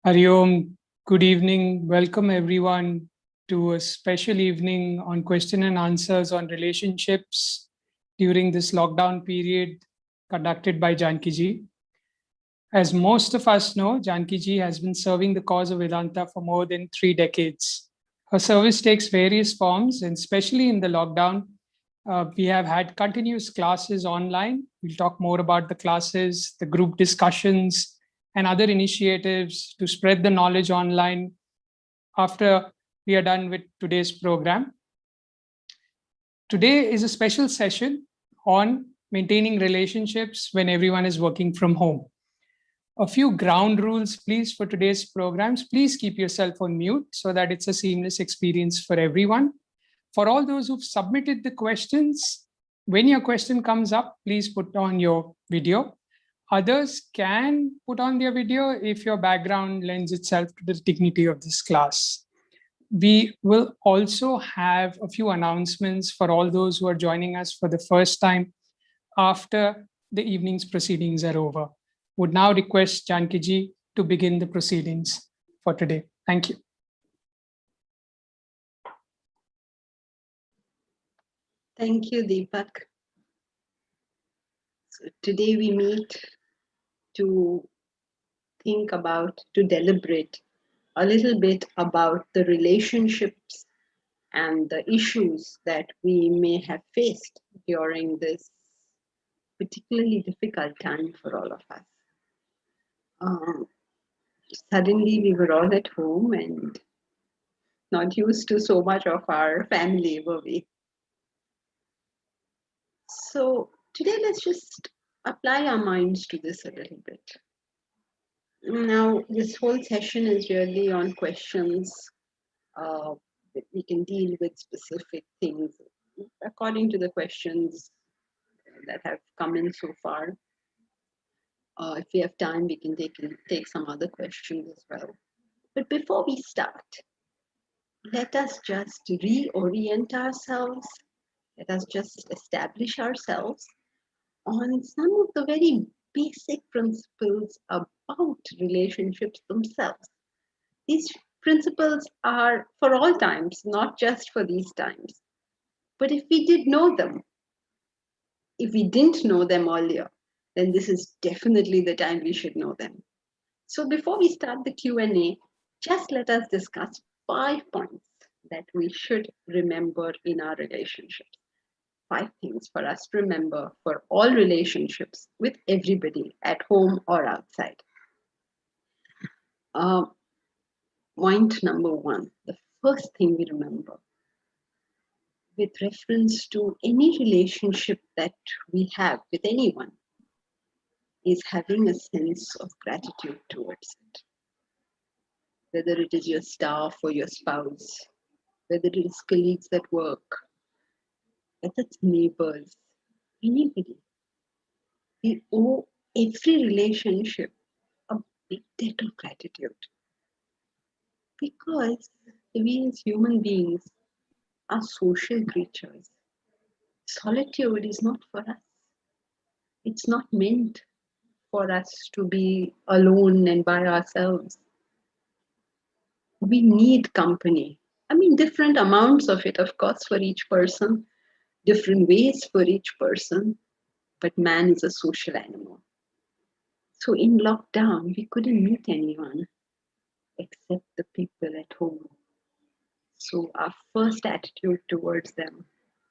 Hari Om, good evening. Welcome everyone to a special evening on question and answers on relationships during this lockdown period conducted by Janki ji. As most of us know, Janki ji has been serving the cause of Vedanta for more than 3 decades. Her service takes various forms, and especially in the lockdown, we have had continuous classes online. We'll talk more about the classes, the group discussions, and other initiatives to spread the knowledge online after we are done with today's program. Today is a special session on maintaining relationships when everyone is working from home. A few ground rules, please, for today's programs. Please keep yourself on mute so that it's a seamless experience for everyone. For all those who've submitted the questions, when your question comes up, please put on your video. Others can put on their video if your background lends itself to the dignity of this class. We will also have a few announcements for all those who are joining us for the first time after the evening's proceedings are over. Would now request Janki ji to begin the proceedings for today. Thank you. Thank you, Deepak. So today we meet to think about, to deliberate a little bit about the relationships and the issues that we may have faced during this particularly difficult time for all of us. Suddenly we were all at home and not used to so much of our family, were we? So today let's just apply our minds to this a little bit. Now, this whole session is really on questions that we can deal with specific things according to the questions that have come in so far. If we have time, we can take some other questions as well. But before we start, let us just reorient ourselves. Let us just establish ourselves on some of the very basic principles about relationships themselves. These principles are for all times, not just for these times. But if we did know them, if we didn't know them earlier, then this is definitely the time we should know them. So before we start the Q&A, just let us discuss 5 points that we should remember in our relationships. 5 things for us to remember for all relationships with everybody at home or outside. Point number 1, the first thing we remember with reference to any relationship that we have with anyone is having a sense of gratitude towards it. Whether it is your staff or your spouse, whether it is colleagues at work, whether it's neighbors, anybody. We owe every relationship a big debt of gratitude. Because we as human beings are social creatures. Solitude is not for us. It's not meant for us to be alone and by ourselves. We need company. I mean, different amounts of it, of course, for each person, different ways for each person, but man is a social animal. So in lockdown, we couldn't meet anyone except the people at home. So our first attitude towards them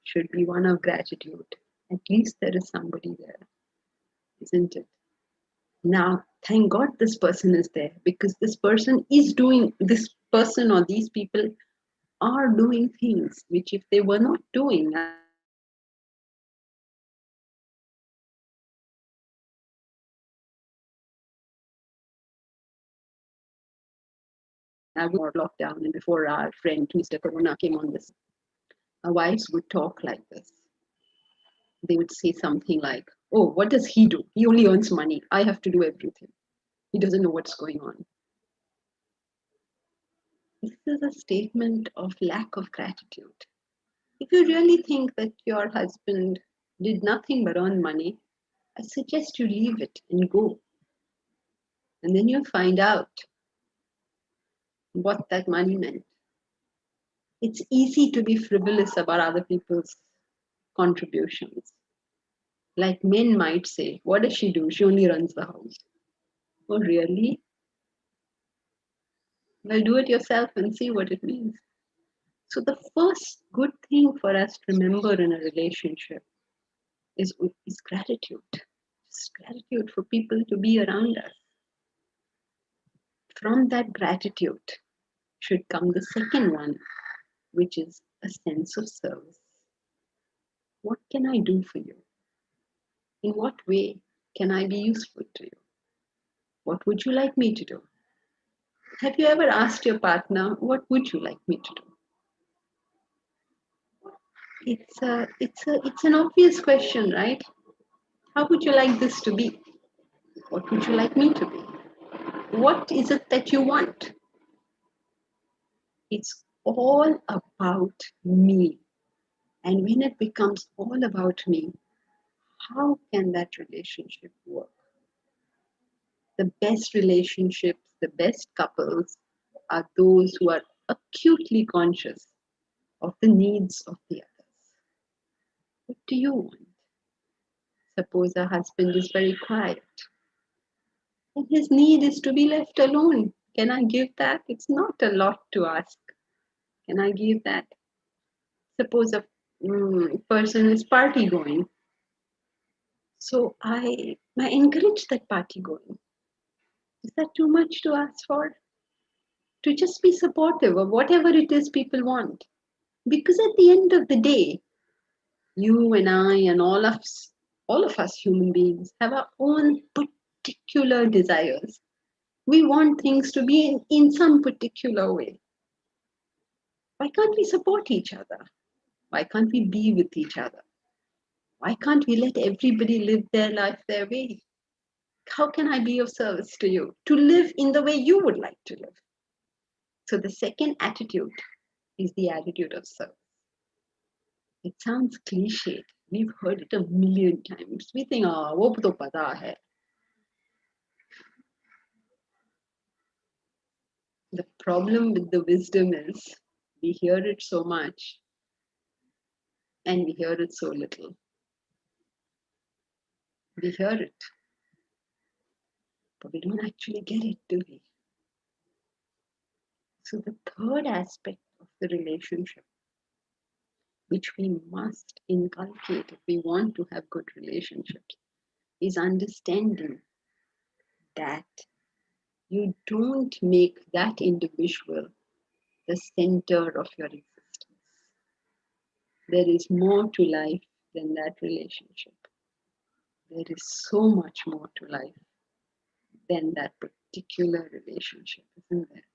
should be one of gratitude. At least there is somebody there, isn't it? Now, thank God this person is there, because this person or these people are doing things which, if they were not doing, I would more lockdown, and before our friend Mr. Corona came on this, our wives would talk like this. They would say something like, "Oh, what does he do? He only earns money. I have to do everything. He doesn't know what's going on." This is a statement of lack of gratitude. If you really think that your husband did nothing but earn money, I suggest you leave it and go. And then you'll find out what that money meant. It's easy to be frivolous about other people's contributions. Like men might say, "What does she do? She only runs the house." Oh, really? Well, do it yourself and see what it means. So, the first good thing for us to remember in a relationship is gratitude. Just gratitude for people to be around us. From that gratitude should come the second one, which is a sense of service. What can I do for you? In what way can I be useful to you? What would you like me to do? Have you ever asked your partner, "What would you like me to do?" It's an obvious question, right? How would you like this to be? What would you like me to be? What is it that you want? It's all about me. And when it becomes all about me, how can that relationship work? The best relationships, the best couples are those who are acutely conscious of the needs of the others. What do you want? Suppose a husband is very quiet and his need is to be left alone. Can I give that? It's not a lot to ask. Can I give that? Suppose a person is party going. So I encourage that party going. Is that too much to ask for? To just be supportive of whatever it is people want. Because at the end of the day, you and I and all of us human beings have our own particular desires. We want things to be in some particular way. Why can't we support each other? Why can't we be with each other? Why can't we let everybody live their life their way? How can I be of service to you? To live in the way you would like to live. So the second attitude is the attitude of service. It sounds cliched. We've heard it a million times. We think, "Oh, wo to pata hai." The problem with the wisdom is we hear it so much and we hear it so little. We hear it, but we don't actually get it, do we? So the third aspect of the relationship, which we must inculcate if we want to have good relationships, is understanding that you don't make that individual the center of your existence. There is more to life than that relationship. There is so much more to life than that particular relationship, isn't there?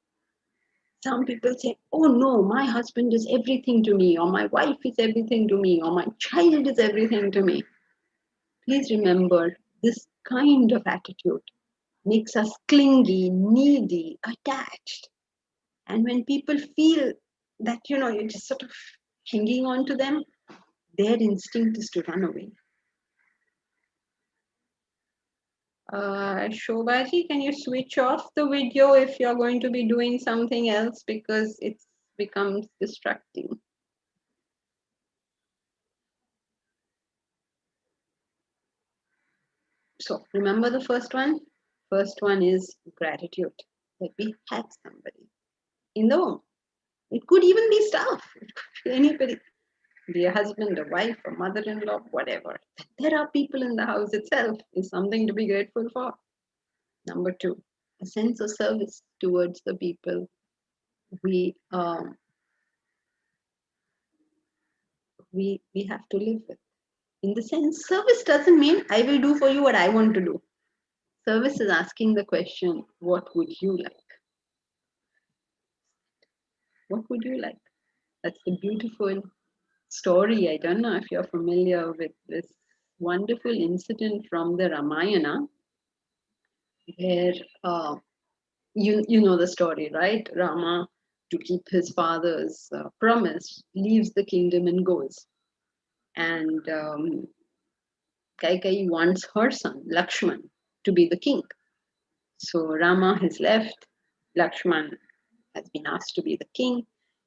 Some people say, "Oh no, my husband is everything to me, or my wife is everything to me, or my child is everything to me." Please remember, This kind of attitude makes us clingy, needy, attached. And when people feel that, you're just sort of hanging on to them, their instinct is to run away. Shobhaji, can you switch off the video if you're going to be doing something else, because it becomes distracting. So remember the first one? First one is gratitude, that we have somebody in the home. It could even be staff. It could be anybody. Be a husband, a wife, a mother-in-law, whatever. There are people in the house itself is something to be grateful for. Number two, a sense of service towards the people we have to live with. In the sense, service doesn't mean I will do for you what I want to do. Service is asking the question, what would you like? What would you like? That's the beautiful story. I don't know if you're familiar with this wonderful incident from the Ramayana, where you know the story, right? Rama, to keep his father's promise, leaves the kingdom and goes. And Kaikeyi wants her son, Lakshman, to be the king. So Rama has left. Lakshman has been asked to be the king.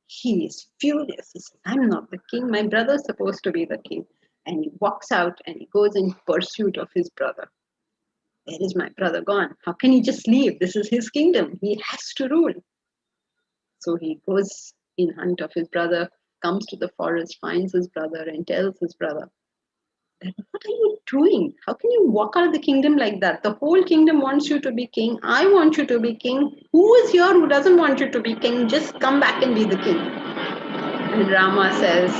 He is furious. He says, I'm not the king. My brother's supposed to be the king. And he walks out and he goes in pursuit of his brother. Where is my brother gone? How can he just leave? This is his kingdom. He has to rule. So he goes in hunt of his brother, comes to the forest, finds his brother, and tells his brother, what are you doing? How can you walk out of the kingdom like that? The whole kingdom wants you to be king. I want you to be king. Who is here who doesn't want you to be king? Just come back and be the king. And Rama says,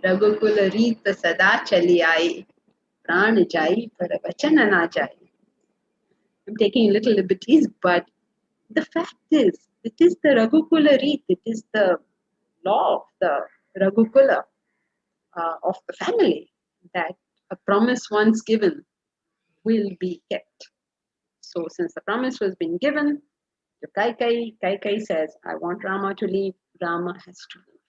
Raghukula Reeta Sada Chali Ai, Pran Jai Par Vachana Na Jai. I'm taking little liberties, but the fact is, it is the Raghukula Reet, it is the law of the Raghukula of the family that a promise once given will be kept. So since the promise was being given to Kaikeyi, Kaikeyi says, I want Rama to leave. Rama has to leave.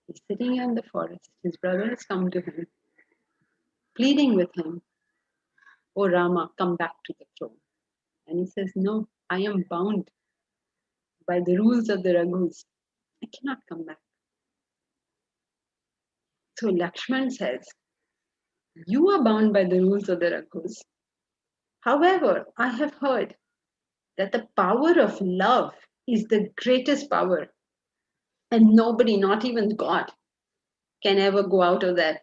He's sitting in the forest. His brother has come to him, pleading with him, Oh Rama, come back to the throne. And he says, no, I am bound by the rules of the Raghus. I cannot come back. So Lakshman says, you are bound by the rules of the Raghus. However, I have heard that the power of love is the greatest power. And nobody, not even God, can ever go out of that,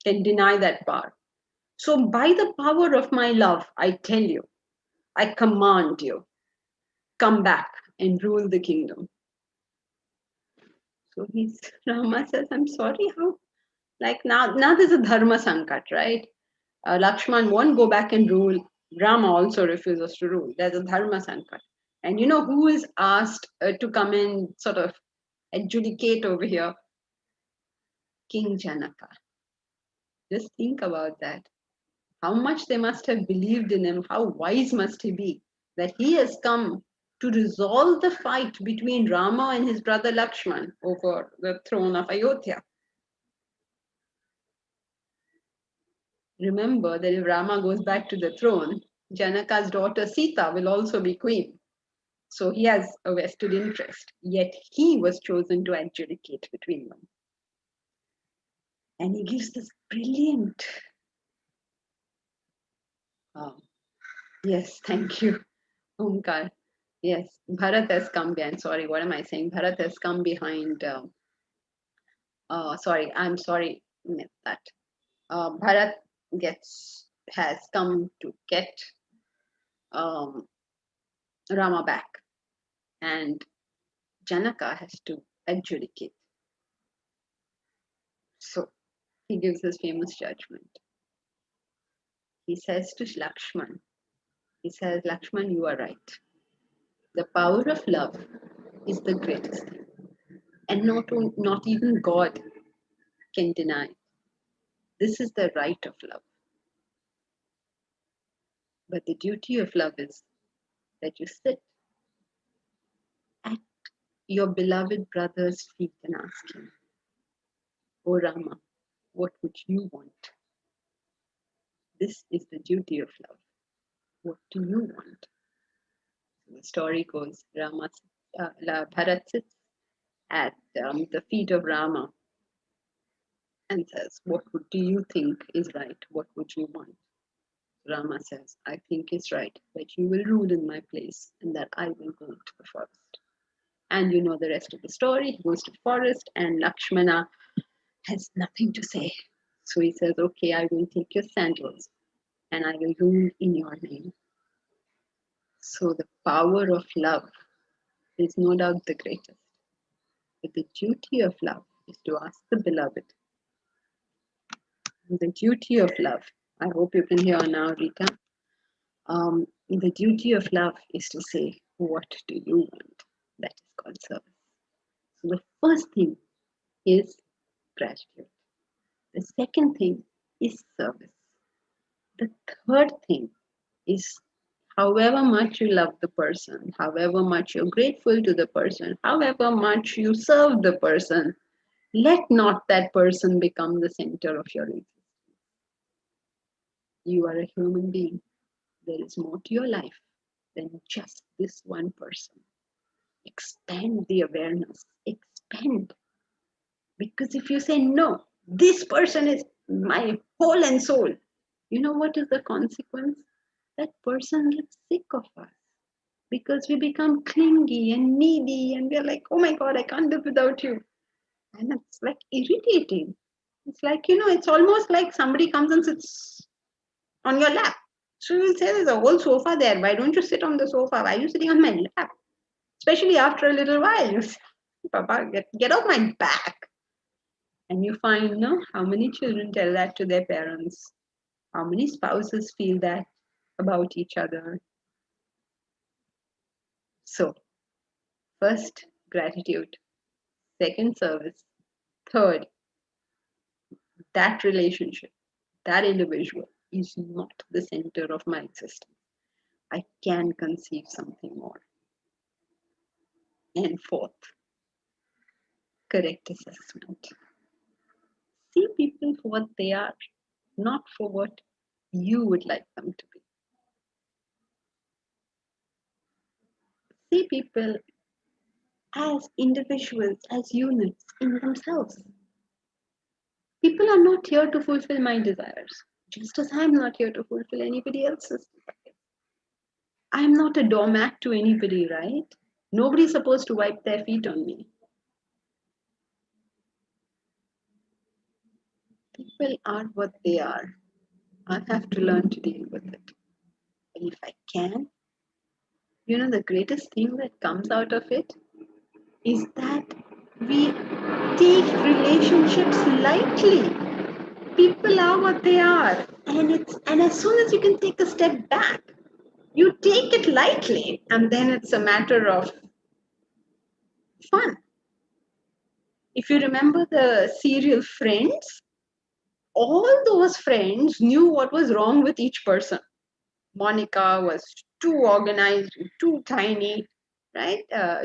can deny that power. So by the power of my love, I tell you, I command you, come back and rule the kingdom. So Rama says, I'm sorry, how? Like now there's a dharma sankat, right? Lakshman won't go back and rule. Rama also refuses to rule. There's a dharma sankat. And you know who is asked to come and sort of adjudicate over here? King Janaka. Just think about that. How much they must have believed in him, how wise must he be, that he has come to resolve the fight between Rama and his brother Lakshman over the throne of Ayodhya. Remember that if Rama goes back to the throne, Janaka's daughter Sita will also be queen. So he has a vested interest, yet he was chosen to adjudicate between them. And he gives this brilliant, yes, thank you, Omkar. Yes, Bharat has come behind. Sorry, what am I saying? Bharat has come behind. Sorry, I'm sorry, that. Bharat has come to get Rama back, and Janaka has to adjudicate. So he gives his famous judgment. He says to Lakshman, Lakshman, you are right. The power of love is the greatest thing. And not even God can deny. This is the right of love. But the duty of love is that you sit at your beloved brother's feet and ask him, "Oh Rama, what would you want?" This is the duty of love. What do you want? The story goes, Bharat sits at the feet of Rama and says, "What do you think is right? What would you want?" Rama says, "I think it's right that you will rule in my place and that I will go to the forest." And you know the rest of the story. He goes to the forest and Lakshmana has nothing to say. So he says, "Okay, I will take your sandals and I will rule in your name." So the power of love is no doubt the greatest. But the duty of love is to ask the beloved. The duty of love, I hope you can hear now, Rita. The duty of love is to say, "What do you want?" That is called service. So the first thing is gratitude. The second thing is service. The third thing is however much you love the person, however much you're grateful to the person, however much you serve the person, let not that person become the center of your existence. You are a human being. There is more to your life than just this one person. Expand the awareness. Expand. Because if you say, "No, this person is my whole and soul," you know what is the consequence? That person gets sick of us. Because we become clingy and needy and we're like, "Oh my God, I can't live without you." And it's like irritating. It's like, it's almost like somebody comes and sits on your lap. So you'll say, "There's a whole sofa there. Why don't you sit on the sofa? Why are you sitting on my lap?" Especially after a little while, you say, "Papa, get off my back." And you find, no, how many children tell that to their parents? How many spouses feel that about each other? So, first, gratitude. Second, service. Third, that relationship, that individual is not the center of my existence. I can conceive something more. And fourth, correct assessment. See people for what they are, not for what you would like them to be. See people as individuals, as units in themselves. People are not here to fulfill my desires, just as I'm not here to fulfill anybody else's desires. I'm not a doormat to anybody, right? Nobody's supposed to wipe their feet on me. People are what they are. I have to learn to deal with it. And if I can, the greatest thing that comes out of it is that we take relationships lightly. People are what they are. And as soon as you can take a step back, you take it lightly, and then it's a matter of fun. If you remember the serial Friends, all those friends knew what was wrong with each person. Monica was too organized, too tiny, right?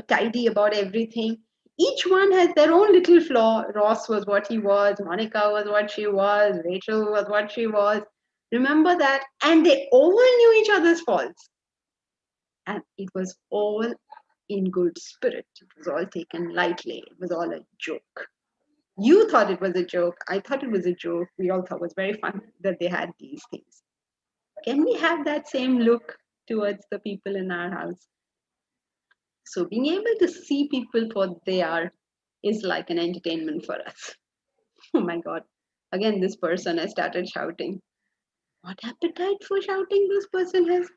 Tidy about everything. Each one has their own little flaw. Ross was what he was, Monica was what she was, Rachel was what she was. Remember that? And they all knew each other's faults. And it was all in good spirit. It was all taken lightly. It was all a joke. You thought it was a joke. I thought it was a joke. We all thought it was very fun that they had these things. Can we have that same look towards the people in our house? So being able to see people for what they are is like an entertainment for us. Oh my God. Again, this person has started shouting. What appetite for shouting this person has?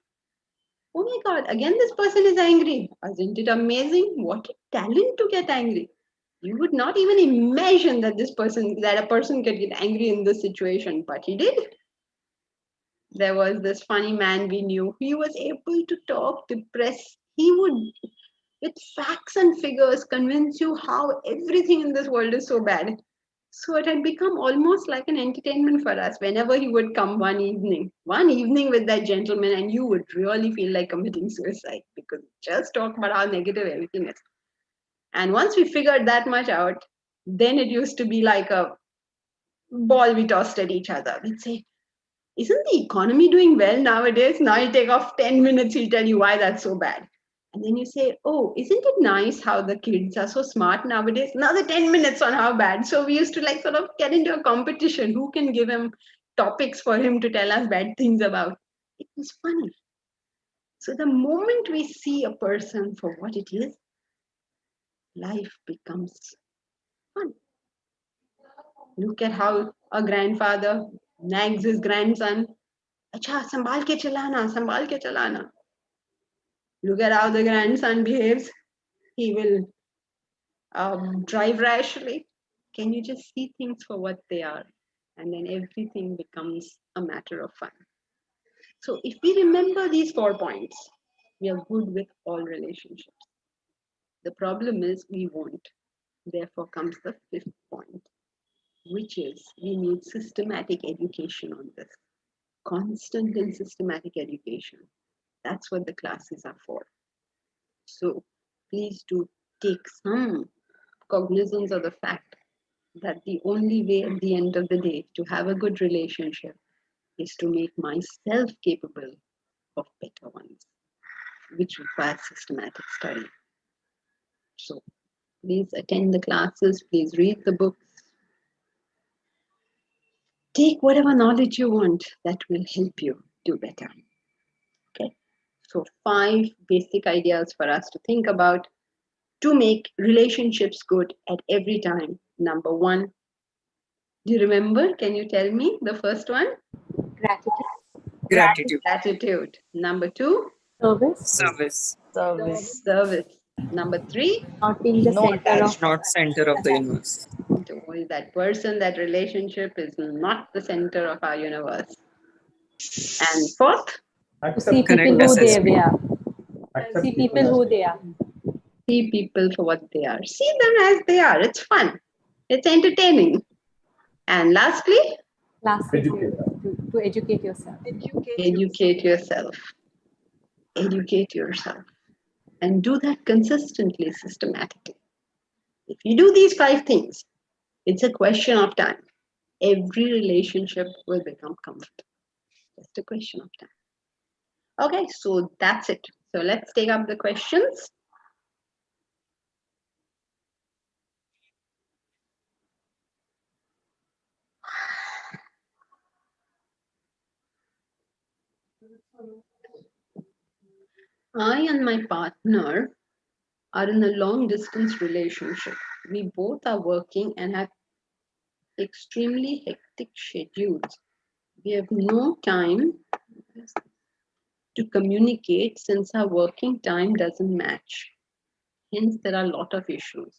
Oh my God, again this person is angry. Isn't it amazing? What a talent to get angry. You would not even imagine that a person could get angry in this situation, but he did. There was this funny man we knew. He was able to talk, to press. He would, with facts and figures, convince you how everything in this world is so bad. So it had become almost like an entertainment for us whenever he would come one evening with that gentleman, and you would really feel like committing suicide because just talk about how negative everything is. And once we figured that much out, then it used to be like a ball we tossed at each other. We'd say, isn't the economy doing well nowadays? Now you take off 10 minutes, he'll tell you why that's so bad. And then you say, oh, isn't it nice how the kids are so smart nowadays? Another 10 minutes on how bad. So we used to like sort of get into a competition. Who can give him topics for him to tell us bad things about? It was funny. So the moment we see a person for what it is, life becomes fun. Look at how a grandfather nags his grandson. Acha, sambal ke chalana, sambal ke chalana. Look at how the grandson behaves. He will drive rashly. Can you just see things for what they are? And then everything becomes a matter of fun. So if we remember these 4 points, we are good with all relationships. The problem is we won't. Therefore comes the 5th point, which is we need systematic education on this. Constant and systematic education. That's what the classes are for. So please do take some cognizance of the fact that the only way at the end of the day to have a good relationship is to make myself capable of better ones, which requires systematic study. So please attend the classes, please read the books. Take whatever knowledge you want that will help you do better. Okay. So 5 basic ideas for us to think about to make relationships good at every time. Number 1, do you remember? Can you tell me the first one? Gratitude. Gratitude. Number 2, Service. service. Number 3, Not being the No center attached, of not center of the universe. that person, that relationship is not the center of our universe. And 4th, to see Correct people who they assessment. are. See people who they are. see people for what they are. See them as they are. It's fun. It's entertaining. And lastly, Lastly, to educate yourself. educate yourself. Educate yourself. And do that consistently, systematically. If you do these 5 things, it's a question of time. Every relationship will become comfortable. Just a question of time. Okay, so that's it. So let's take up the questions. I and my partner are in a long distance relationship. We both are working and have extremely hectic schedules. We have no time to communicate since our working time doesn't match. Hence, there are a lot of issues.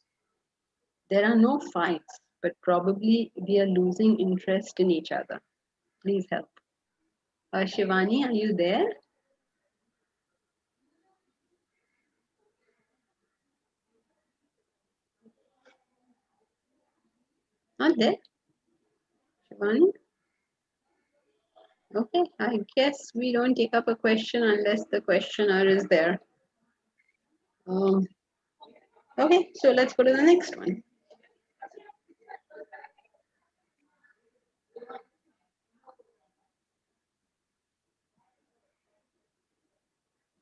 There are no fights, but probably we are losing interest in each other. Please help. Shivani, are you there? Not there? Shivani? Okay, I guess we don't take up a question unless the questioner is there. Okay, so let's go to the next one.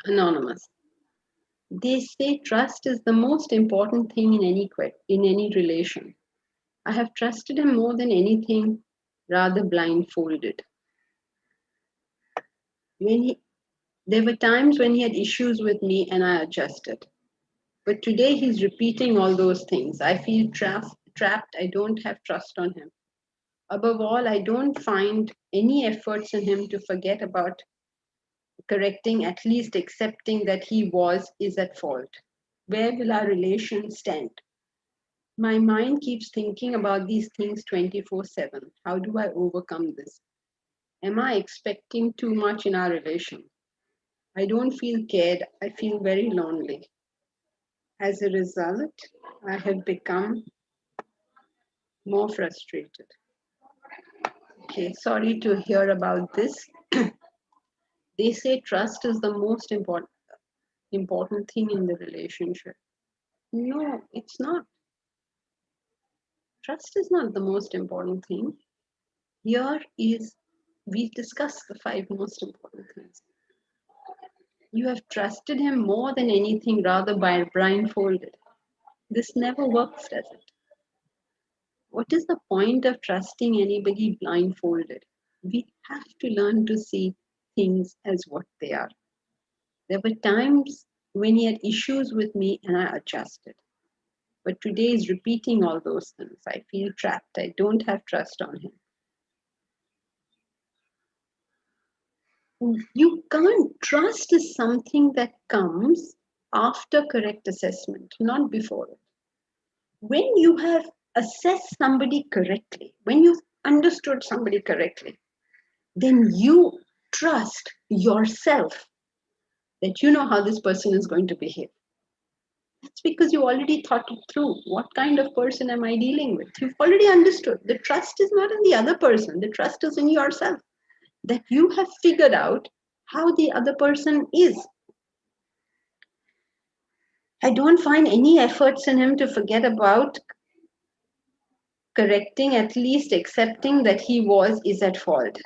Anonymous. They say trust is the most important thing in any relation. I have trusted him more than anything, rather blindfolded. There were times when he had issues with me and I adjusted. But today he's repeating all those things. I feel trapped. I don't have trust on him. Above all, I don't find any efforts in him to forget about correcting, at least accepting that he is at fault. Where will our relation stand? My mind keeps thinking about these things 24/7. How do I overcome this? Am I expecting too much in our relation? I don't feel cared. I feel very lonely. As a result, I have become more frustrated. Okay, sorry to hear about this. They say trust is the most important thing in the relationship. No, it's not. Trust is not the most important thing. We discussed the 5 most important things. You have trusted him more than anything, rather by blindfolded. This never works, does it? What is the point of trusting anybody blindfolded? We have to learn to see things as what they are. There were times when he had issues with me and I adjusted. But today is repeating all those things. I feel trapped. I don't have trust on him. You can't. Trust is something that comes after correct assessment, not before it. When you have assessed somebody correctly, when you've understood somebody correctly, then you trust yourself that you know how this person is going to behave. That's because you already thought it through. What kind of person am I dealing with? You've already understood. The trust is not in the other person. The trust is in yourself. That you have figured out how the other person is. I don't find any efforts in him to forget about correcting, at least accepting that he is at fault.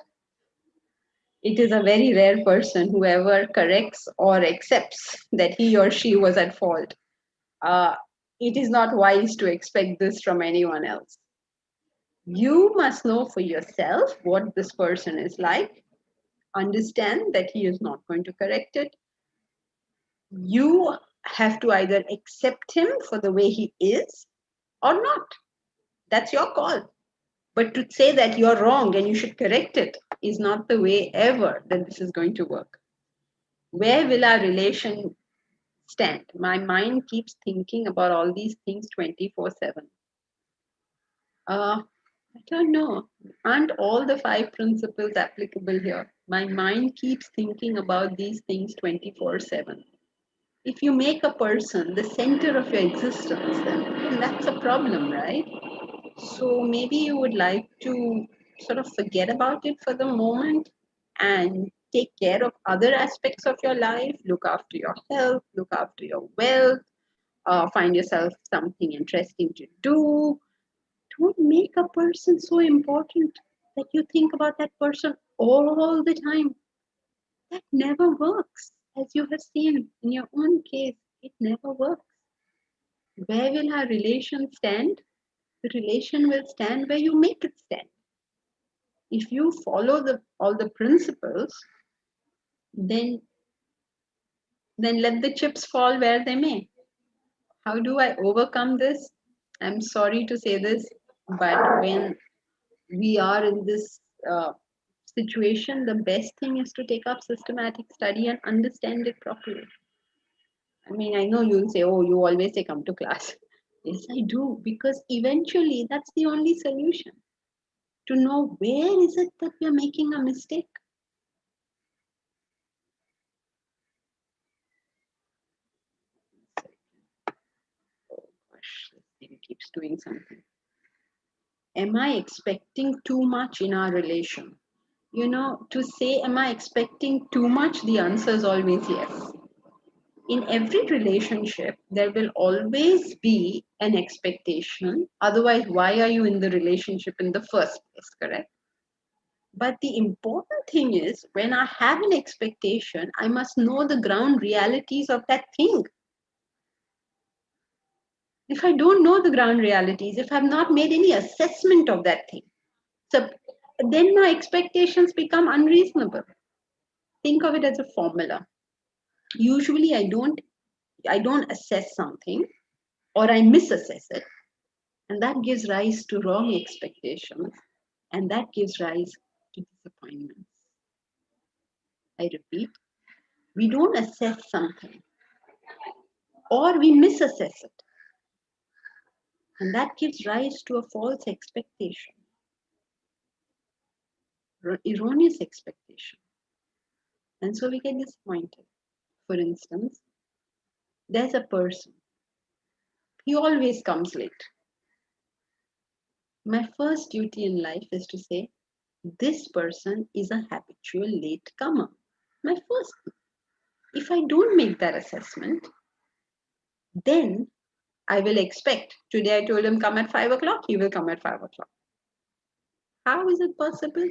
It is a very rare person who ever corrects or accepts that he or she was at fault. It is not wise to expect this from anyone else. You must know for yourself what this person is like, understand that he is not going to correct it. You have to either accept him for the way he is or not. That's your call. But to say that you're wrong and you should correct it is not the way ever that this is going to work. Where will our relation stand? My mind keeps thinking about all these things 24/7. I don't know. Aren't all the 5 principles applicable here? My mind keeps thinking about these things 24/7. If you make a person the center of your existence, then that's a problem, right? So maybe you would like to sort of forget about it for the moment and take care of other aspects of your life. Look after your health, look after your wealth, find yourself something interesting to do. Don't make a person so important that you think about that person all the time. That never works. As you have seen in your own case, it never works. Where will our relation stand? The relation will stand where you make it stand. If you follow all the principles, then let the chips fall where they may. How do I overcome this? I'm sorry to say this, but when we are in this situation, the best thing is to take up systematic study and understand it properly. I mean, I know you'll say, oh, you always say come to class. Yes, I do, because eventually that's the only solution. To know where is it that we're making a mistake. Oh gosh, this thing keeps doing something. Am I expecting too much in our relation? You know, to say, am I expecting too much? The answer is always yes. In every relationship, there will always be an expectation. Otherwise, why are you in the relationship in the first place, correct? But the important thing is, when I have an expectation, I must know the ground realities of that thing. If I don't know the ground realities, if I've not made any assessment of that thing, so then my expectations become unreasonable. Think of it as a formula. Usually I don't assess something, or I misassess it, and that gives rise to wrong expectations, and that gives rise to disappointments. I repeat, we don't assess something, or we misassess it, and that gives rise to a false expectation, erroneous expectation, and so we get disappointed. For instance, there's a person, he always comes late. My first duty in life is to say, this person is a habitual late comer. My first. If I don't make that assessment, then I will expect. Today I told him come at 5 o'clock, he will come at 5 o'clock. How is it possible?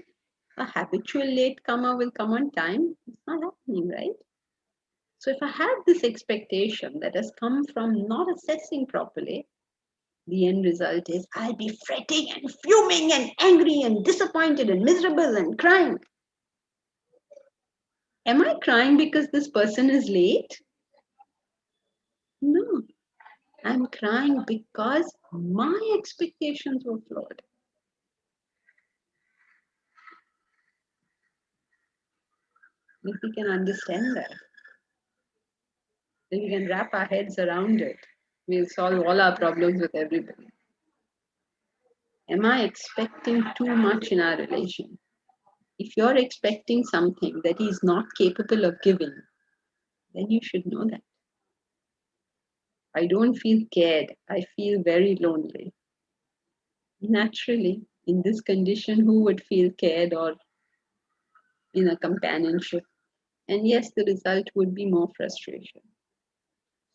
A habitual late comer will come on time? It's not happening, right? So if I have this expectation that has come from not assessing properly, the end result is I'll be fretting and fuming and angry and disappointed and miserable and crying. Am I crying because this person is late? No. I'm crying because my expectations were flawed. If we can understand that, if we can wrap our heads around it, we'll solve all our problems with everybody. Am I expecting too much in our relation? If you're expecting something that he's not capable of giving, then you should know that. I don't feel cared. I feel very lonely. Naturally, in this condition, who would feel cared or in a companionship? And yes, the result would be more frustration.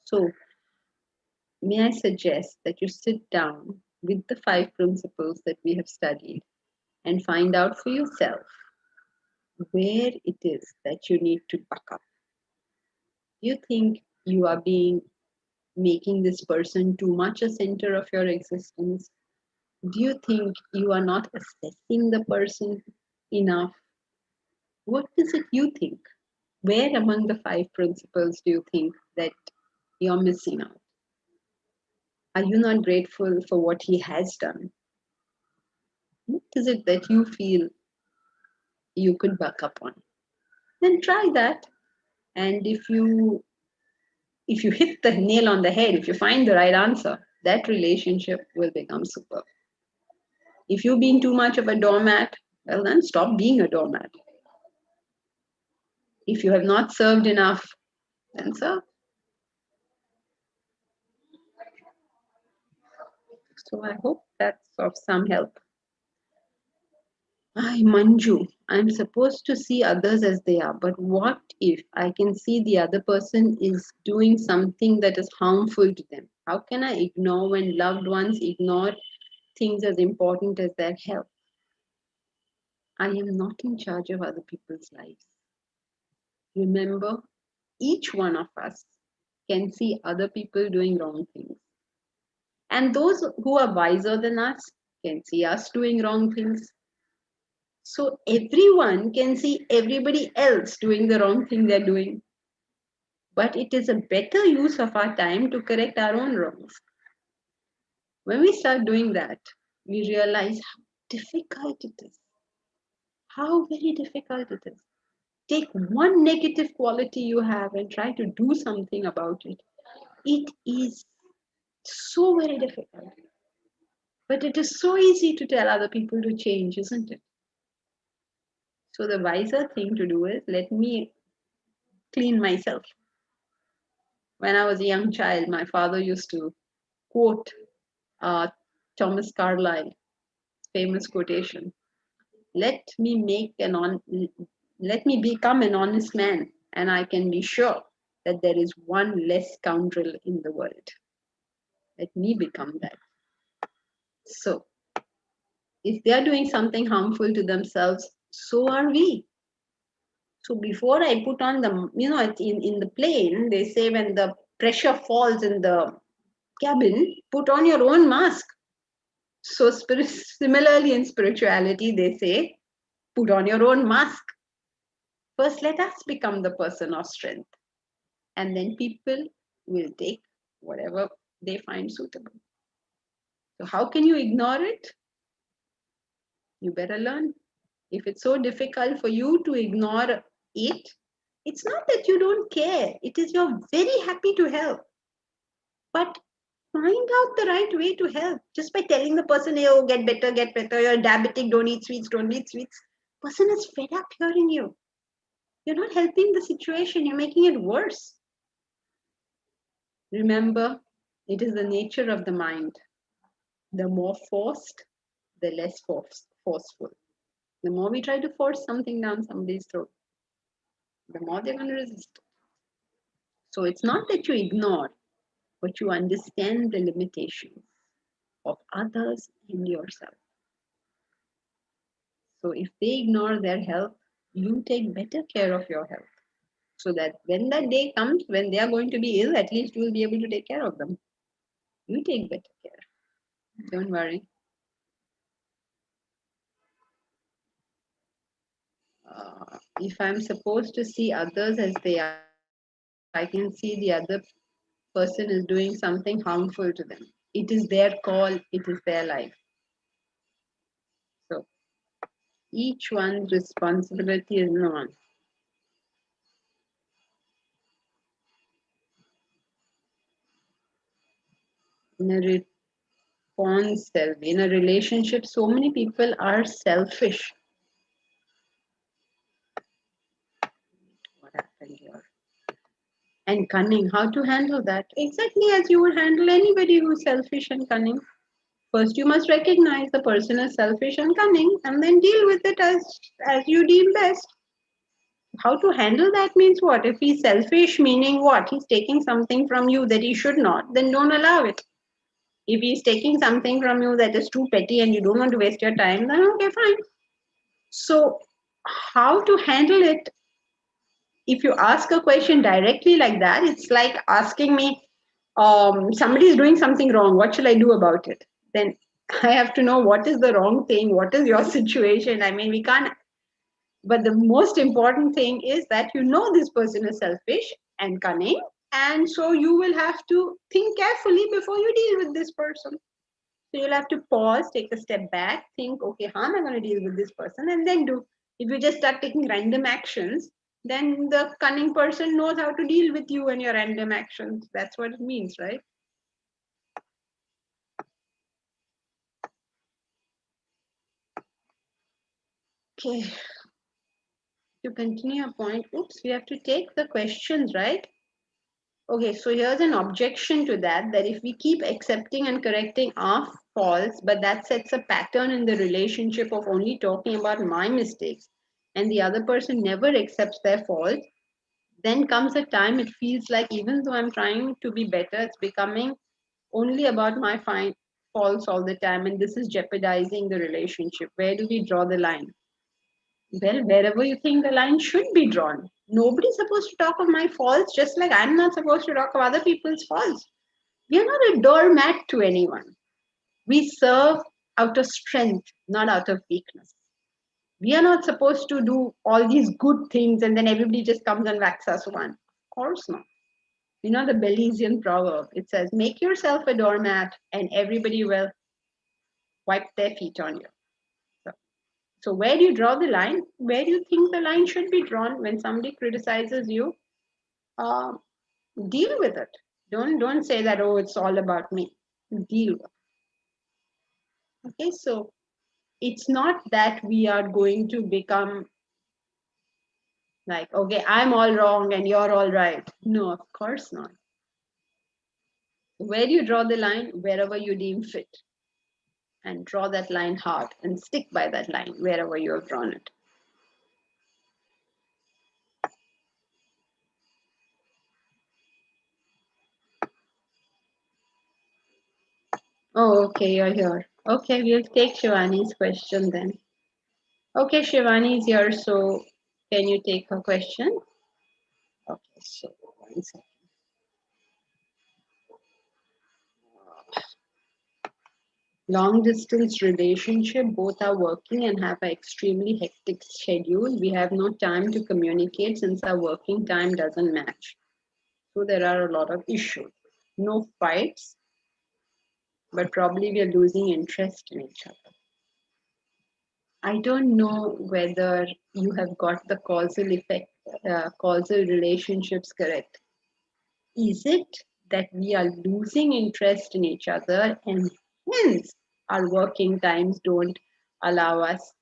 So, may I suggest that you sit down with the 5 principles that we have studied and find out for yourself where it is that you need to buck up. Do you think you are making this person too much a center of your existence? Do you think you are not assessing the person enough? What is it you think? Where among the 5 principles do you think that you're missing out? Are you not grateful for what he has done? What is it that you feel you could buck up on? Then try that. And if you hit the nail on the head, if you find the right answer, that relationship will become superb. If you've been too much of a doormat, well then stop being a doormat. If you have not served enough, then serve. So I hope that's of some help. Ay, Manju, I'm supposed to see others as they are, but what if I can see the other person is doing something that is harmful to them? How can I ignore when loved ones ignore things as important as their health? I am not in charge of other people's lives. Remember, each one of us can see other people doing wrong things. And those who are wiser than us can see us doing wrong things. So everyone can see everybody else doing the wrong thing they're doing. But it is a better use of our time to correct our own wrongs. When we start doing that, we realize how difficult it is. How very difficult it is. Take one negative quality you have and try to do something about it. It is so very difficult. But it is so easy to tell other people to change, isn't it? So the wiser thing to do is let me clean myself. When I was a young child, my father used to quote Thomas Carlyle's famous quotation: "Let me become an honest man, and I can be sure that there is one less scoundrel in the world." Let me become that. So, if they are doing something harmful to themselves, so are we. So before I put on the, in the plane, they say when the pressure falls in the cabin, put on your own mask. So similarly in spirituality, they say, put on your own mask. First, let us become the person of strength. And then people will take whatever they find suitable. So how can you ignore it? You better learn. If it's so difficult for you to ignore it, it's not that you don't care. It is you're very happy to help. But find out the right way to help. Just by telling the person, hey, oh, get better, you're diabetic, don't eat sweets. Person is fed up hearing you. You're not helping the situation, you're making it worse. Remember, it is the nature of the mind. The more forced, the less forceful. The more we try to force something down somebody's throat, the more they're going to resist. So it's not that you ignore, but you understand the limitations of others and yourself. So if they ignore their health, you take better care of your health. So that when that day comes, when they are going to be ill, at least you will be able to take care of them. You take better care. Don't worry. If I'm supposed to see others as they are, I can see the other person is doing something harmful to them. It is their call, it is their life. So each one's responsibility is known. In a response self, in a relationship, so many people are selfish. What happened here? And cunning. How to handle that? Exactly as you would handle anybody who's selfish and cunning. First, you must recognize the person is selfish and cunning, and then deal with it as you deem best. How to handle that means what? If he's selfish, meaning what? He's taking something from you that he should not, then don't allow it. If he's taking something from you that is too petty and you don't want to waste your time, then okay, fine. So, how to handle it? If you ask a question directly like that, it's like asking me, somebody is doing something wrong. What shall I do about it? Then I have to know what is the wrong thing. What is your situation? I mean, we can't. But the most important thing is that you know this person is selfish and cunning. And so you will have to think carefully before you deal with this person. So you'll have to pause, take a step back, think, okay, how am I going to deal with this person? And then do. If you just start taking random actions, then the cunning person knows how to deal with you and your random actions. That's what it means, right? Okay. To continue your point, oops, we have to take the questions, right? Okay, so here's an objection to that if we keep accepting and correcting our faults, but that sets a pattern in the relationship of only talking about my mistakes and the other person never accepts their faults, then comes a time it feels like even though I'm trying to be better, it's becoming only about my faults all the time, and this is jeopardizing the relationship. Where do we draw the line? Well, wherever you think the line should be drawn. Nobody's supposed to talk of my faults, just like I'm not supposed to talk of other people's faults. We are not a doormat to anyone. We serve out of strength, not out of weakness. We are not supposed to do all these good things and then everybody just comes and whacks us one. Of course not. You know the Belizean proverb. It says, make yourself a doormat and everybody will wipe their feet on you. So where do you draw the line? Where do you think the line should be drawn when somebody criticizes you? Deal with it. Don't say that, oh, it's all about me. Deal with it. Okay, so it's not that we are going to become like, okay, I'm all wrong and you're all right. No, of course not. Where do you draw the line? Wherever you deem fit. And draw that line hard and stick by that line wherever you have drawn it. Oh, okay, you're here. Okay, we'll take Shivani's question then. Okay, Shivani is here, so can you take her question? Okay, so 1 second. Long distance relationship, both are working and have an extremely hectic schedule. We have no time to communicate since our working time doesn't match. So there are a lot of issues. No fights, but probably we are losing interest in each other. I don't know whether you have got the causal effect, causal relationships correct. Is it that we are losing interest in each other and hence our working times don't allow us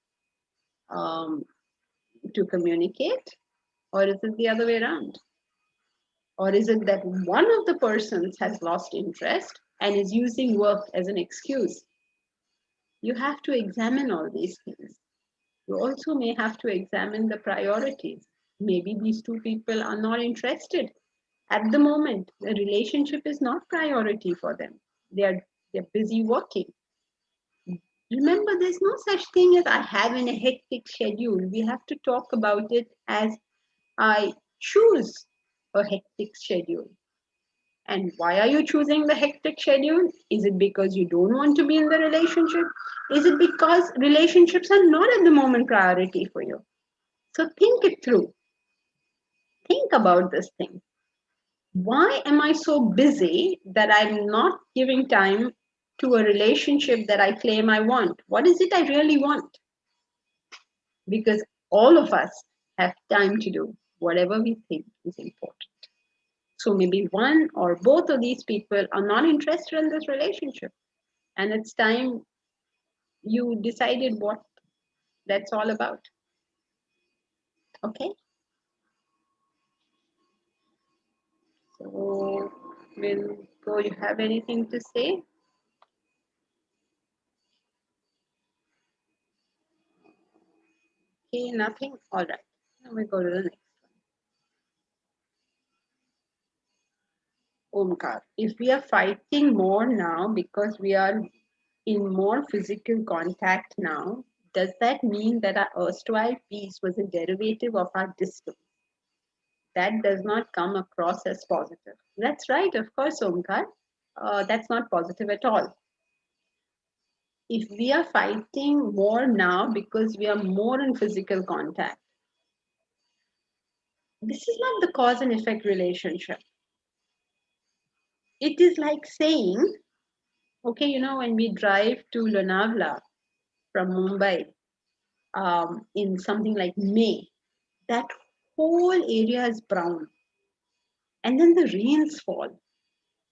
to communicate? Or is it the other way around? Or is it that one of the persons has lost interest and is using work as an excuse? you have to examine all these things. You also may have to examine the priorities. Maybe these two people are not interested at the moment. The relationship is not priority for them. They're busy working. Remember, there's no such thing as I have in a hectic schedule. We have to talk about it as I choose a hectic schedule. And why are you choosing the hectic schedule? Is it because you don't want to be in the relationship? Is it because relationships are not at the moment priority for you? So think it through. Think about this thing. Why am I so busy that I'm not giving time to a relationship that I claim I want? What is it I really want? Because all of us have time to do whatever we think is important. So maybe one or both of these people are not interested in this relationship. And it's time you decided what that's all about. Okay? So we'll go. You have anything to say? Okay, nothing? All right. Now we go to the next one. Omkar. If we are fighting more now because we are in more physical contact now, does that mean that our erstwhile peace was a derivative of our distance? That does not come across as positive. That's right, of course, Omkar. That's not positive at all. If we are fighting more now because we are more in physical contact, this is not the cause and effect relationship. It is like saying, okay, when we drive to Lonavala from Mumbai in something like May, that whole area is brown. And then the rains fall.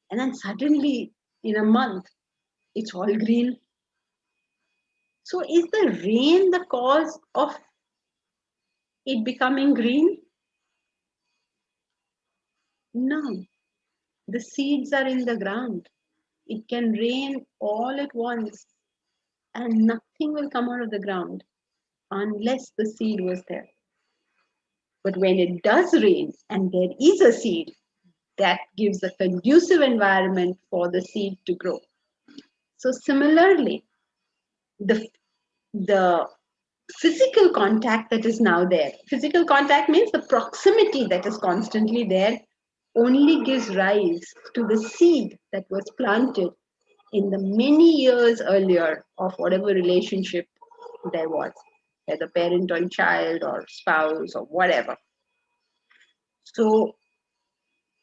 And then suddenly, in a month, it's all green. So is the rain the cause of it becoming green? No. The seeds are in the ground. It can rain all at once and nothing will come out of the ground unless the seed was there. But when it does rain and there is a seed, that gives a conducive environment for the seed to grow. So similarly, the physical contact that is now there, physical contact means the proximity that is constantly there, only gives rise to the seed that was planted in the many years earlier of whatever relationship there was, whether parent or child or spouse or whatever. So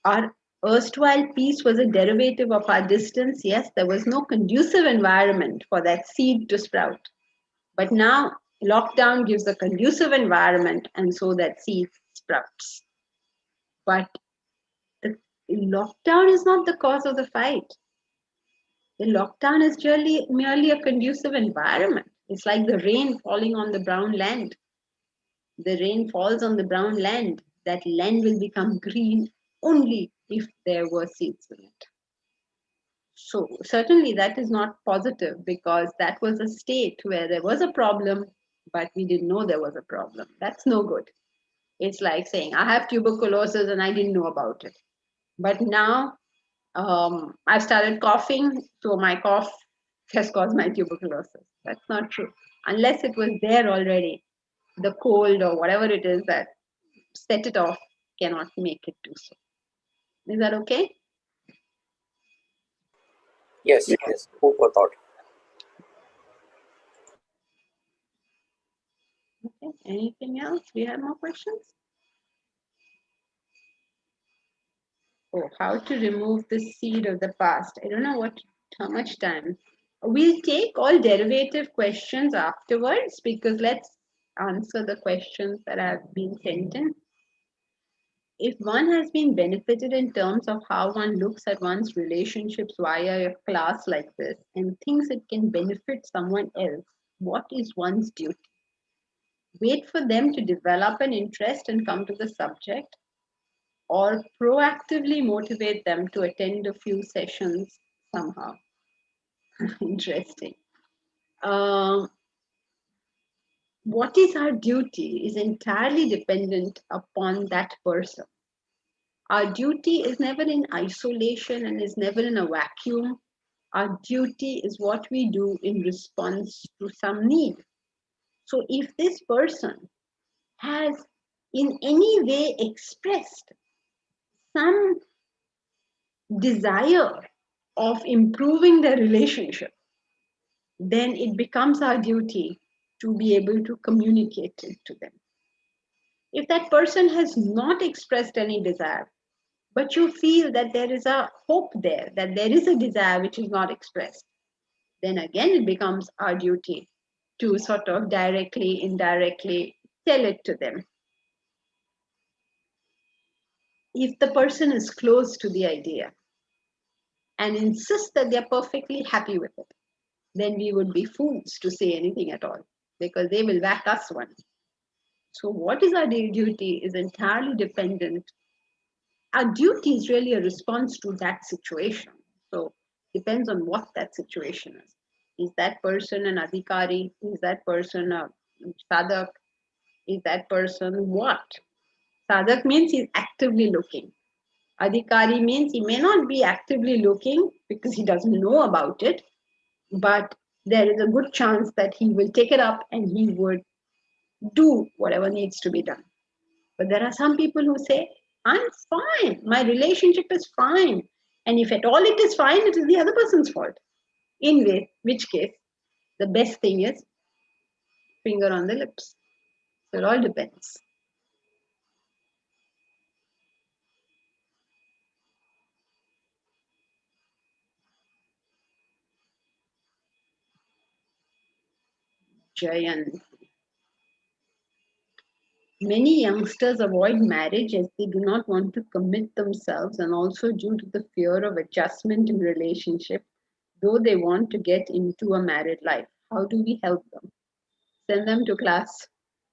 our erstwhile peace was a derivative of our distance. Yes, there was no conducive environment for that seed to sprout. But now lockdown gives a conducive environment, and so that seed sprouts. But the lockdown is not the cause of the fight. The lockdown is merely a conducive environment. It's like the rain falling on the brown land. The rain falls on the brown land. That land will become green only if there were seeds in it. So certainly that is not positive, because that was a state where there was a problem, but we didn't know there was a problem. That's no good. It's like saying, I have tuberculosis and I didn't know about it. But now I've started coughing, so my cough has caused my tuberculosis. That's not true. Unless it was there already, the cold or whatever it is that set it off cannot make it do so. Is that okay? Yes, food for thought. Okay. Anything else? Do you have more questions? Oh, how to remove the seed of the past. I don't know how much time. We'll take all derivative questions afterwards, because let's answer the questions that have been sent in. If one has been benefited in terms of how one looks at one's relationships via a class like this and thinks it can benefit someone else, what is one's duty? Wait for them to develop an interest and come to the subject, or proactively motivate them to attend a few sessions somehow? Interesting. what is our duty is entirely dependent upon that person. Our duty is never in isolation and is never in a vacuum. Our duty is what we do in response to some need. So if this person has in any way expressed some desire of improving their relationship, then it becomes our duty to be able to communicate it to them. If that person has not expressed any desire, but you feel that there is a hope there, that there is a desire which is not expressed, then again it becomes our duty to sort of directly, indirectly tell it to them. If the person is close to the idea and insists that they're perfectly happy with it, then we would be fools to say anything at all, because they will whack us one. So what is our duty is entirely dependent. Our duty is really a response to that situation. So depends on what that situation is. Is that person an adhikari? Is that person a sadhak? Is that person what? Sadhak means he's actively looking. Adhikari means he may not be actively looking because he doesn't know about it, but there is a good chance that he will take it up and he would do whatever needs to be done. But there are some people who say, I'm fine, my relationship is fine. And if at all it is fine, it is the other person's fault. In which case, the best thing is finger on the lips. So it all depends. Jayan. Many youngsters avoid marriage as they do not want to commit themselves, and also due to the fear of adjustment in relationship, though they want to get into a married life. How do we help them? Send them to class.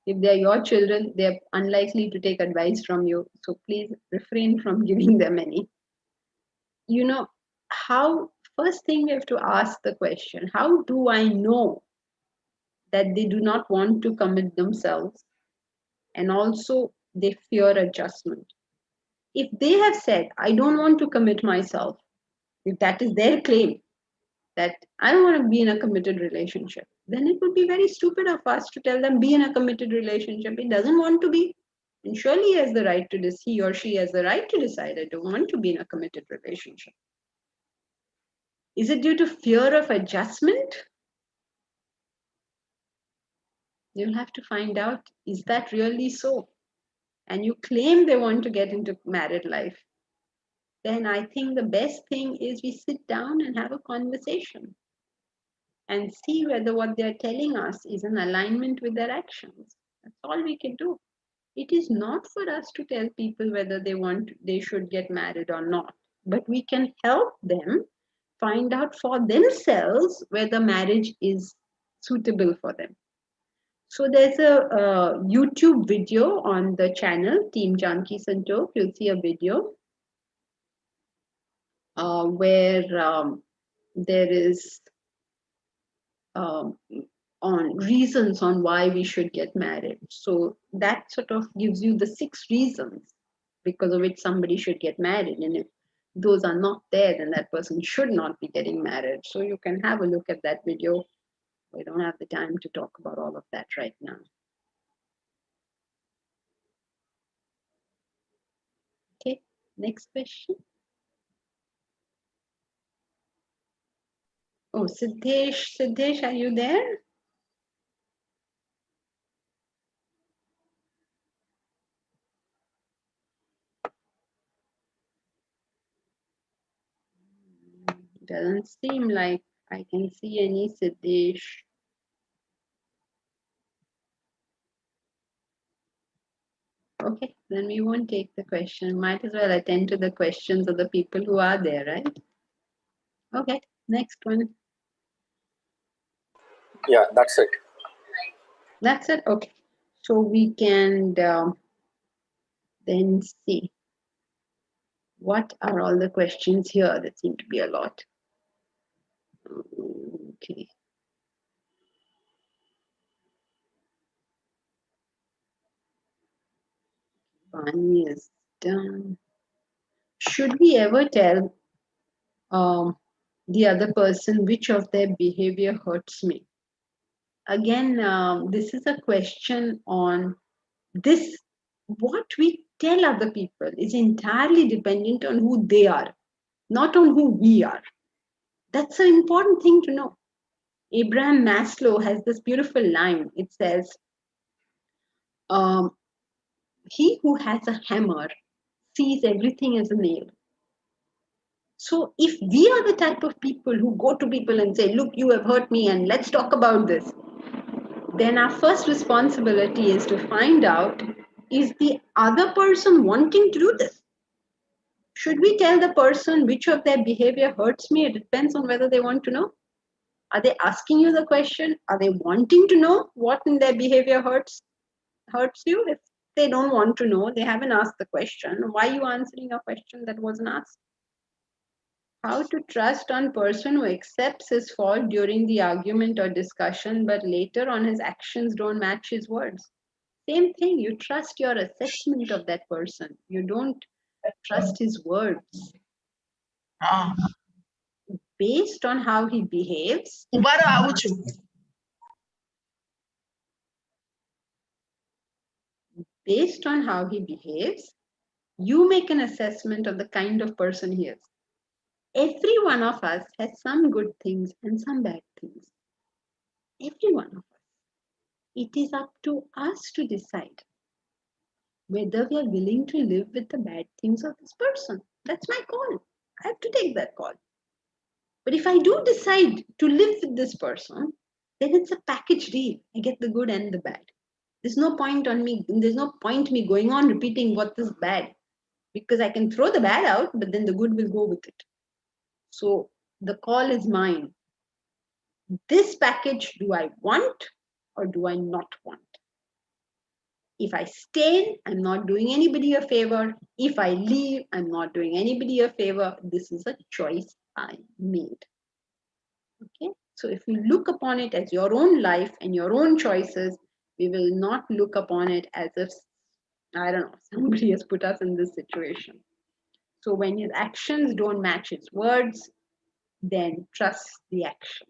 If they're your children, they're unlikely to take advice from you. So please refrain from giving them any. You know, first thing we have to ask the question, how do I know that they do not want to commit themselves? And also they fear adjustment. If they have said, I don't want to commit myself, if that is their claim, that I don't want to be in a committed relationship, then it would be very stupid of us to tell them be in a committed relationship. He doesn't want to be. And surely he has the right to he or she has the right to decide, I don't want to be in a committed relationship. Is it due to fear of adjustment? You'll have to find out, is that really so? And you claim they want to get into married life, then I think the best thing is we sit down and have a conversation and see whether what they're telling us is in alignment with their actions. That's all we can do. It is not for us to tell people whether they should get married or not, but we can help them find out for themselves whether marriage is suitable for them. So there's a YouTube video on the channel, Team Janki Santoke. You'll see a video where there is on reasons on why we should get married. So that sort of gives you the 6 reasons because of which somebody should get married. And if those are not there, then that person should not be getting married. So you can have a look at that video. We don't have the time to talk about all of that right now. Okay, next question. Oh, Siddesh, are you there? Doesn't seem like I can see any Siddesh. Okay, then we won't take the question. Might as well attend to the questions of the people who are there, right? Okay, next one. Yeah, that's it. That's it? Okay. So we can then see what are all the questions here. That seem to be a lot. Okay. One is done. Should we ever tell the other person which of their behavior hurts me? Again, this is a question on this. What we tell other people is entirely dependent on who they are, not on who we are. That's an important thing to know. Abraham Maslow has this beautiful line. It says, he who has a hammer sees everything as a nail. So if we are the type of people who go to people and say, look, you have hurt me and let's talk about this, then our first responsibility is to find out, is the other person wanting to do this? Should we tell the person which of their behavior hurts me? It depends on whether they want to know. Are they asking you the question? Are they wanting to know what in their behavior hurts you? If they don't want to know, they haven't asked the question, why are you answering a question that wasn't asked? How to trust on person who accepts his fault during the argument or discussion, but later on his actions don't match his words. Same thing, you trust your assessment of that person. You don't trust his words. Based on how he behaves, you make an assessment of the kind of person he is. Every one of us has some good things and some bad things. Every one of us. It is up to us to decide whether we are willing to live with the bad things of this person. That's my call. I have to take that call. But if I do decide to live with this person, then it's a package deal. I get the good and the bad. There's no point me going on repeating what is bad, because I can throw the bad out, but then the good will go with it. So the call is mine. This package, do I want or do I not want? If I stay, I'm not doing anybody a favor. If I leave, I'm not doing anybody a favor. This is a choice I made. Okay? So if you look upon it as your own life and your own choices, we will not look upon it as if, I don't know, somebody has put us in this situation. So when his actions don't match his words, then trust the actions.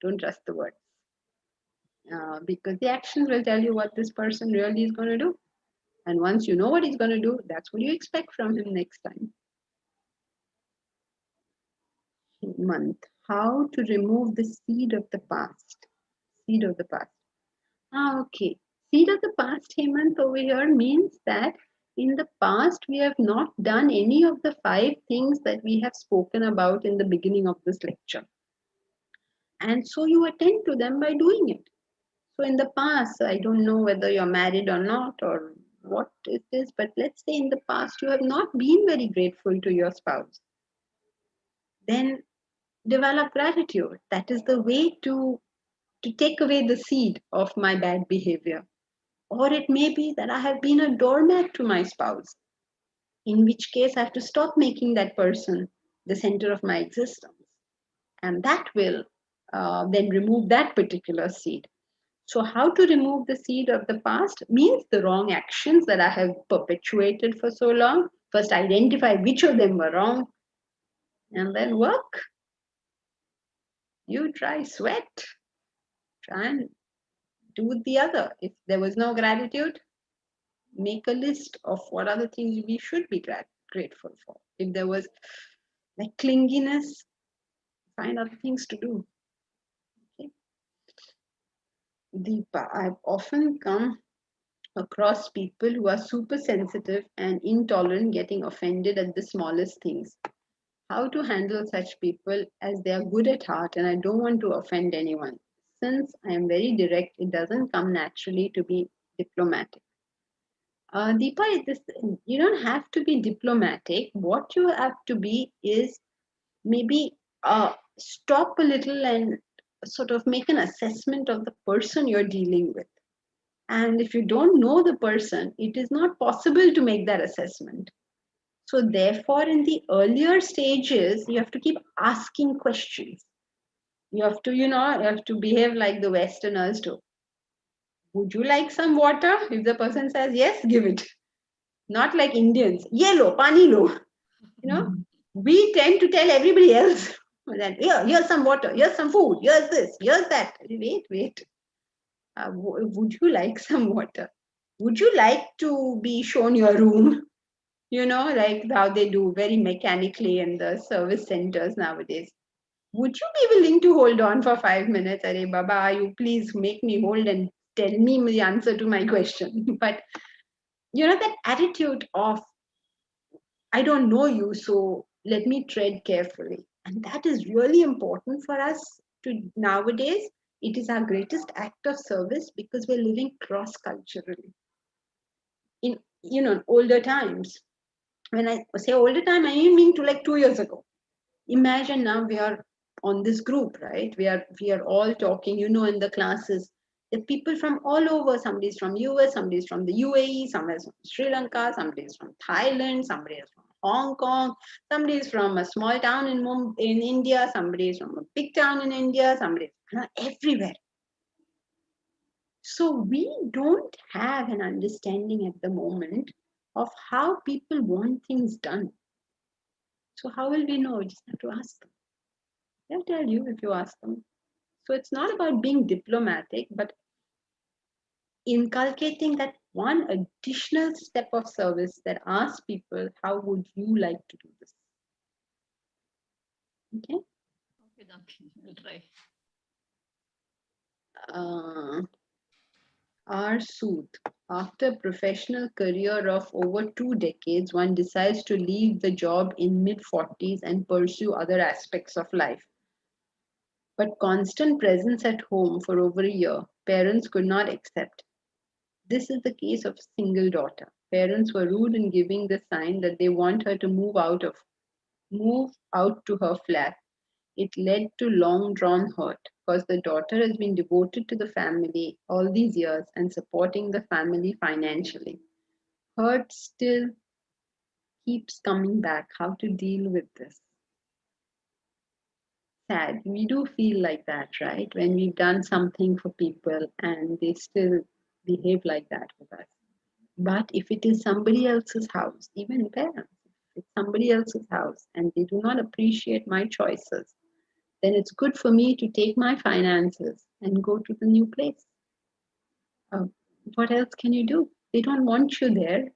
Don't trust the words. Because the actions will tell you what this person really is going to do. And once you know what he's going to do, that's what you expect from him next time. Month. How to remove the seed of the past. Seed of the past. Okay. Seed of the past, Hemant, over here means that in the past we have not done any of the 5 things that we have spoken about in the beginning of this lecture. And so you attend to them by doing it. So in the past, I don't know whether you're married or not or what it is, but let's say in the past you have not been very grateful to your spouse. Then develop gratitude. That is the way to take away the seed of my bad behavior. Or it may be that I have been a doormat to my spouse, in which case I have to stop making that person the center of my existence. And that will then remove that particular seed. So how to remove the seed of the past means the wrong actions that I have perpetuated for so long. First identify which of them were wrong and then work. You try, sweat, try and do the other. If there was no gratitude, make a list of what other things we should be grateful for. If there was like clinginess, find other things to do. Okay. Deepa, I've often come across people who are super sensitive and intolerant, getting offended at the smallest things. How to handle such people, as they are good at heart and I don't want to offend anyone. Since I am very direct, it doesn't come naturally to be diplomatic. Deepa, you don't have to be diplomatic. What you have to be is maybe stop a little and sort of make an assessment of the person you're dealing with. And if you don't know the person, it is not possible to make that assessment. So therefore, in the earlier stages, you have to keep asking questions. You have to behave like the Westerners do. Would you like some water? If the person says yes, give it. Not like Indians, ye lo, pani lo. We tend to tell everybody else that here's some water, here's some food, here's this, here's that. Wait. Would you like some water? Would you like to be shown your room? Like how they do very mechanically in the service centers nowadays. Would you be willing to hold on for 5 minutes? Arey Baba, you please make me hold and tell me the answer to my question. But that attitude of, I don't know you, so let me tread carefully. And that is really important for us to nowadays. It is our greatest act of service because we're living cross-culturally. In older times, when I say older time, I mean to like 2 years ago. Imagine now we are on this group, right? We are all talking, in the classes. The people from all over, somebody's from US, somebody's from the UAE, somebody's from Sri Lanka, somebody's from Thailand, somebody is from Hong Kong, somebody is from a small town in India, somebody is from a big town in India, somebody everywhere. So we don't have an understanding at the moment of how people want things done. So how will we know? We just have to ask them. They'll tell you if you ask them. So it's not about being diplomatic, but inculcating that one additional step of service that asks people, how would you like to do this? Okay? Okay, Janki, we'll try. R. Sood. After a professional career of over 2 decades, one decides to leave the job in mid-40s and pursue other aspects of life. But constant presence at home for over a year, parents could not accept. This is the case of a single daughter. Parents were rude in giving the sign that they want her to move out to her flat. It led to long-drawn hurt because the daughter has been devoted to the family all these years and supporting the family financially. Hurt still keeps coming back. How to deal with this? Sad. We do feel like that, right? When we've done something for people and they still behave like that with us. But if it is somebody else's house, even parents, if it's somebody else's house and they do not appreciate my choices, then it's good for me to take my finances and go to the new place. What else can you do? They don't want you there.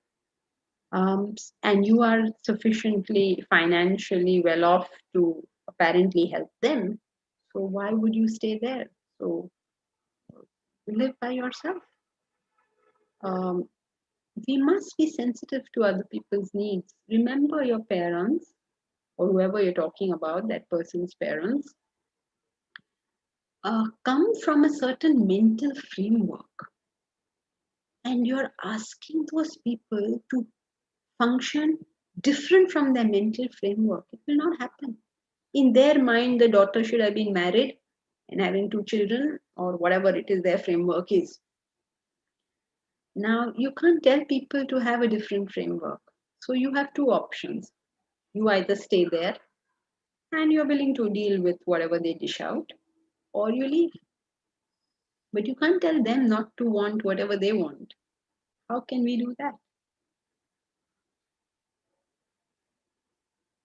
And you are sufficiently financially well off to apparently help them. So why would you stay there? So live by yourself. We must be sensitive to other people's needs. Remember your parents, or whoever you're talking about, that person's parents, come from a certain mental framework. And you're asking those people to function different from their mental framework. It will not happen. In their mind, the daughter should have been married and having 2 children, or whatever it is their framework is. Now, you can't tell people to have a different framework. So you have 2 options. You either stay there and you're willing to deal with whatever they dish out, or you leave. But you can't tell them not to want whatever they want. How can we do that?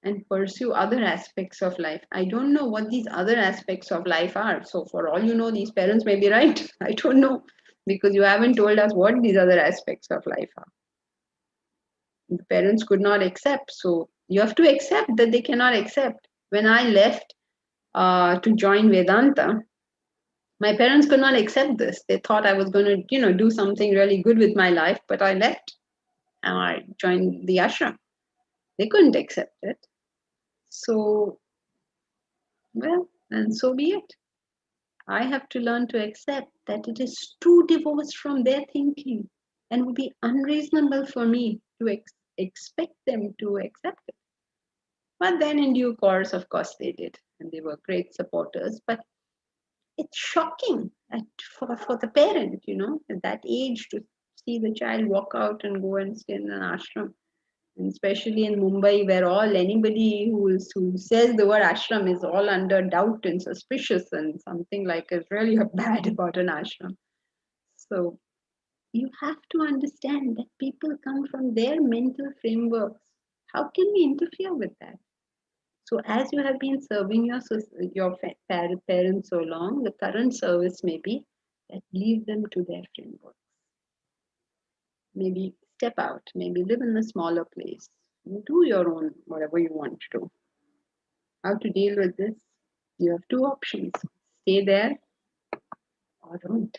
And pursue other aspects of life. I don't know what these other aspects of life are. So for all you know, these parents may be right. I don't know, because you haven't told us what these other aspects of life are. The parents could not accept. So you have to accept that they cannot accept. When I left to join Vedanta, my parents could not accept this. They thought I was going to, do something really good with my life, but I left and I joined the ashram. They couldn't accept it. So, well, and so be it. I have to learn to accept that it is too divorced from their thinking and would be unreasonable for me to expect them to accept it. But then in due course, of course, they did, and they were great supporters. But it's shocking for the parent, at that age, to see the child walk out and go and stay in an ashram. And especially in Mumbai, where anybody who says the word ashram is all under doubt and suspicious, and something like is really bad about an ashram. So you have to understand that people come from their mental frameworks. How can we interfere with that? So as you have been serving your parents so long, the current service may be that leave them to their frameworks. Maybe step out, maybe live in a smaller place. Do your own, whatever you want to do. How to deal with this? You have two options. Stay there or don't.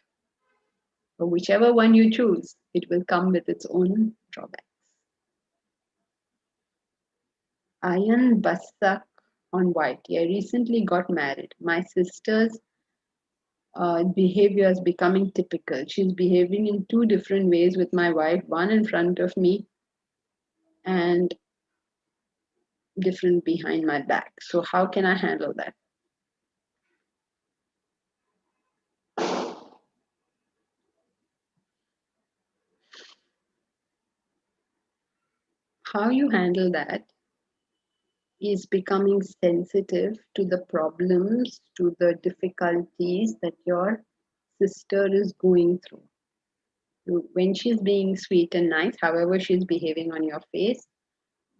But whichever one you choose, it will come with its own drawbacks. Ayan Basak on white. I recently got married. My sister's behavior is becoming typical. She's behaving in two different ways with my wife, one in front of me and different behind my back. So how can I handle that? How you handle that is becoming sensitive to the problems, to the difficulties that your sister is going through. When she's being sweet and nice, however she's behaving on your face,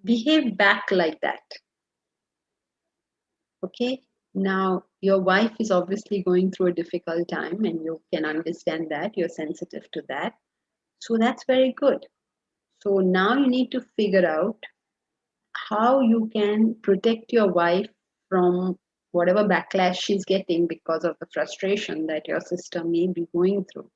behave back like that. Okay? Now, your wife is obviously going through a difficult time and you can understand that. You're sensitive to that. So that's very good. So now you need to figure out how you can protect your wife from whatever backlash she's getting because of the frustration that your sister may be going through.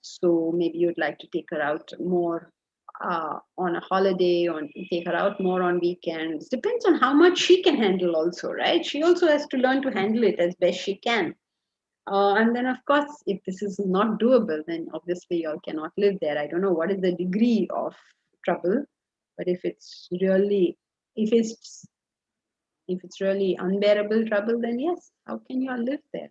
So maybe you'd like to take her out more on a holiday, or take her out more on weekends. Depends on how much she can handle also, right? She also has to learn to handle it as best she can. And then, of course, if this is not doable, then obviously you all cannot live there. I don't know what is the degree of trouble, but if it's really unbearable trouble, then yes, how can you all live there?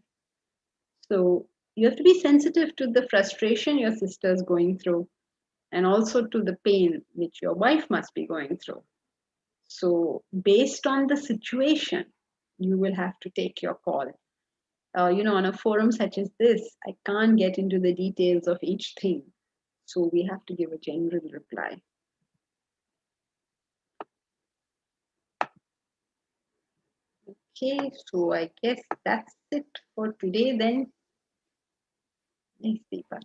So you have to be sensitive to the frustration your sister is going through, and also to the pain which your wife must be going through. So based on the situation, you will have to take your call. On a forum such as this, I can't get into the details of each thing. So we have to give a general reply. Okay, so I guess that's it for today then. Thanks, Deepak.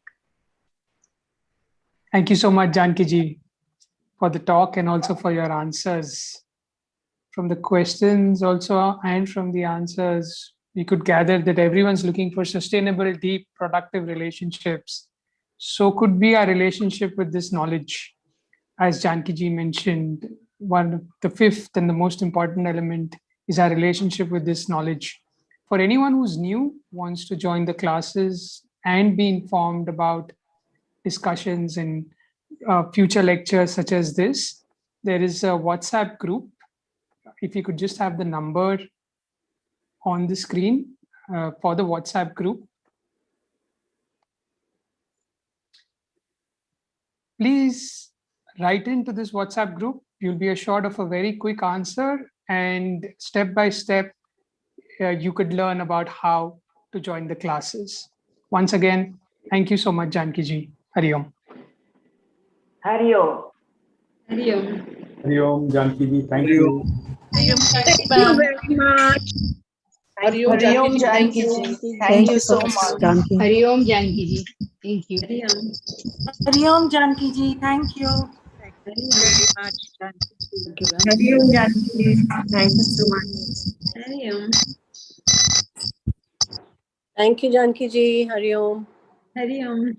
Thank you so much, Janki ji, for the talk and also for your answers. From the questions also and from the answers, we could gather that everyone's looking for sustainable, deep, productive relationships. So could be our relationship with this knowledge. As Janki ji mentioned, the fifth and the most important element is our relationship with this knowledge. For anyone who's new, wants to join the classes and be informed about discussions and future lectures such as this, there is a WhatsApp group. If you could just have the number on the screen for the WhatsApp group. Please write into this WhatsApp group. You'll be assured of a very quick answer, and step by step, you could learn about how to join the classes. Once again, thank you so much, Janki ji. Hari Om. Hari Om. Hari Om. Hari Om, Janki ji. Thank you. Thank you very much. Hari Om, Janki ji. Thank you so much. Hari Om Janki ji. Thank you. Hari Om. Hari Om, Janki ji. Thank you. Thank you very much. Hari Om, Janki ji. Thank you so much. Hari Om. Thank you, Janki ji. Hari Om. Hari Om.